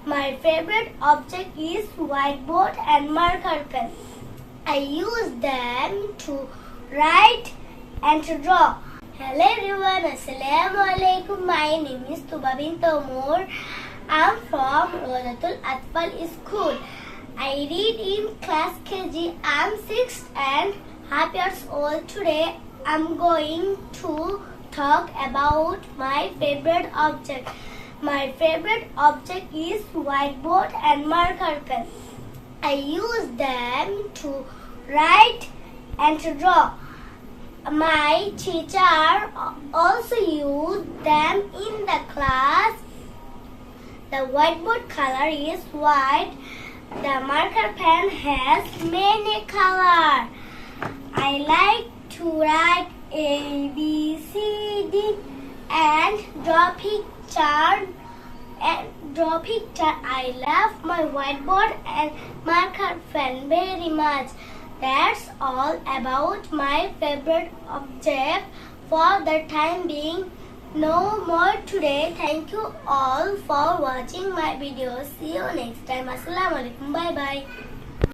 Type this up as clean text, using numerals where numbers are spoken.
My favorite object is whiteboard and marker pen. I use them to write and to draw. Hello everyone, Assalamu alaikum. My name is Tuba bint Omar. I'm from Rodatul Atfal School. I read in class KG. I'm 6 and half years old. Today I'm going to talk about my favorite object. My favorite object is whiteboard and marker pen. I use them to write and to draw. My teacher also used them in the class. The whiteboard color is white. The marker pen has many colors. I like to write A, B, C, D and draw picture. I love my whiteboard and marker pen very much. That's all about my favorite object for the time being. No more today. Thank you all for watching my videos. See you next time. Assalamu alaikum. Bye bye.